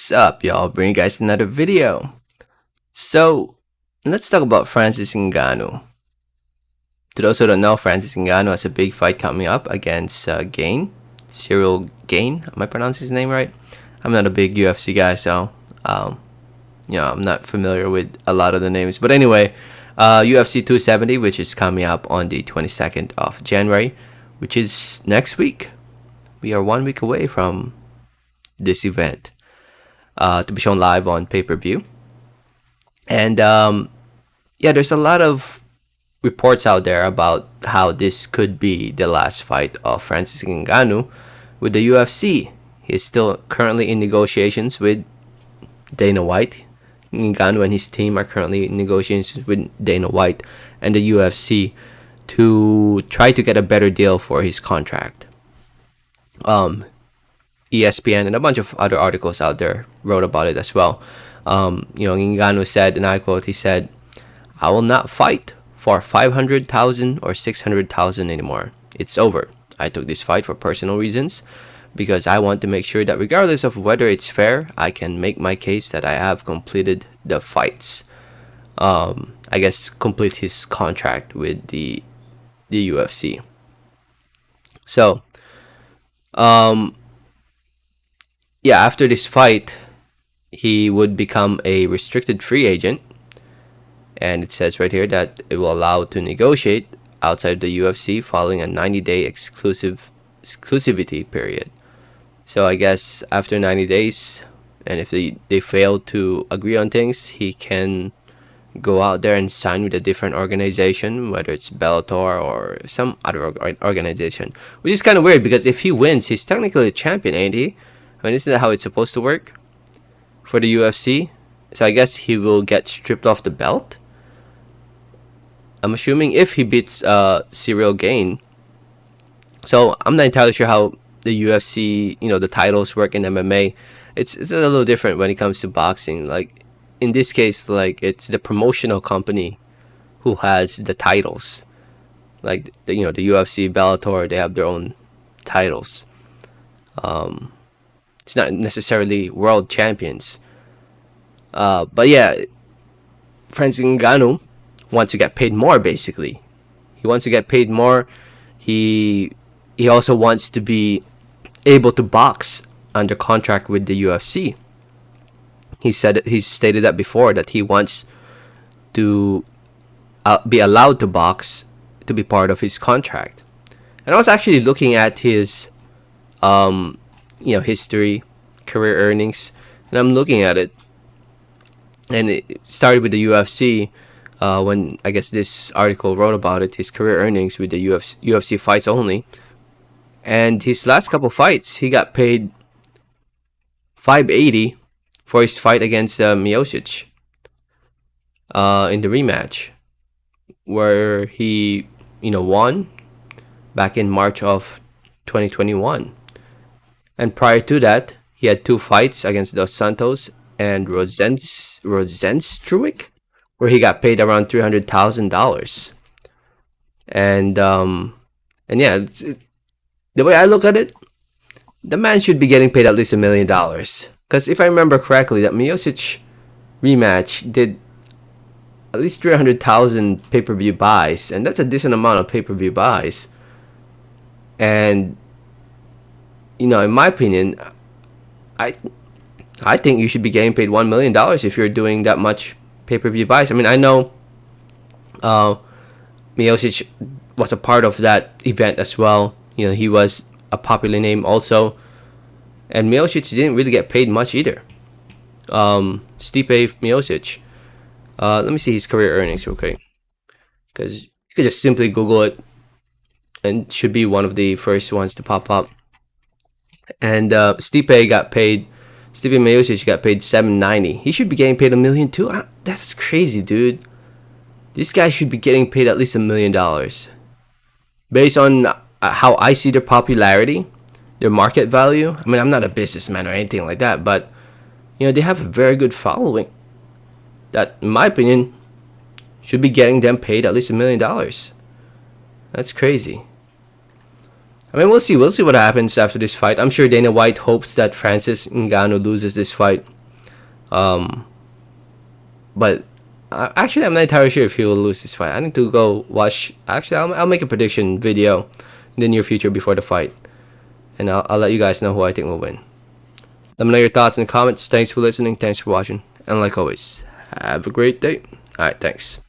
What's up, y'all? Bring you guys another video. So, let's talk about Francis Ngannou. To those who don't know, Francis Ngannou has a big fight coming up against Gain, Cyril Gain. Am I pronouncing his name right? I'm not a big UFC guy, so I'm not familiar with a lot of the names. But anyway, UFC 270, which is coming up on the 22nd of January, which is next week. We are 1 week away from this event. To be shown live on pay-per-view. And there's a lot of reports out there about how this could be the last fight of Francis Ngannou with the UFC. He's still currently in negotiations with Dana White. Ngannou and his team are currently in negotiations with Dana White and the UFC to try to get a better deal for his contract. ESPN and a bunch of other articles out there wrote about it as well. Ngannou said, and I quote, he said, "I will not fight for 500,000 or 600,000 anymore. It's over. I took this fight for personal reasons because I want to make sure that regardless of whether it's fair, I can make my case that I have completed the fights." I guess complete his contract with the UFC. So, after this fight, he would become a restricted free agent. And it says right here that it will allow to negotiate outside the UFC following a 90-day exclusivity period. So I guess after 90 days, and if they fail to agree on things, he can go out there and sign with a different organization, whether it's Bellator or some other organization. Which is kind of weird because if he wins, he's technically a champion, ain't he? I mean, isn't that how it's supposed to work for the UFC? So I guess he will get stripped off the belt. I'm assuming if he beats Cyril Gain. So I'm not entirely sure how the UFC, the titles work in MMA. It's a little different when it comes to boxing. Like in this case, like it's the promotional company who has the titles. Like the UFC, Bellator, they have their own titles. It's not necessarily world champions. But yeah, Francis Ngannou wants to get paid more, basically. He wants to get paid more. He also wants to be able to box under contract with the UFC. He stated that before, that he wants to be allowed to box to be part of his contract. And I was actually looking at his history, career earnings, and I'm looking at it, and it started with the UFC when I guess this article wrote about it, his career earnings with the UFC fights only, and his last couple fights he got paid $580 for his fight against Miocic in the rematch, where he won back in March of 2021. And prior to that, he had 2 fights against Dos Santos and Rozenstruik, where he got paid around $300,000. And the way I look at it, the man should be getting paid at least $1 million. Because if I remember correctly, that Miocic rematch did at least 300,000 pay-per-view buys, and that's a decent amount of pay-per-view buys. And in my opinion, I think you should be getting paid $1 million if you're doing that much pay-per-view buys. I mean, I know Miocic was a part of that event as well. He was a popular name also. And Miocic didn't really get paid much either. Stipe Miocic. Let me see his career earnings real quick. Because you could just simply Google it, and it should be one of the first ones to pop up. And Stipe Miocic got paid $790. He should be getting paid $1 million too. That's crazy, dude. This guy should be getting paid at least $1 million, based on how I see their popularity, their market value. I mean, I'm not a businessman or anything like that, but they have a very good following that, in my opinion, should be getting them paid at least $1 million. That's crazy. I mean, we'll see what happens after this fight. I'm sure Dana White hopes that Francis Ngannou loses this fight But actually, I'm not entirely sure if he will lose this fight. I need to go watch. Actually, I'll make a prediction video in the near future before the fight, and I'll let you guys know who I think will win. Let me know your thoughts in the comments. Thanks for listening. Thanks for watching. And like always, have a great day. All right, thanks.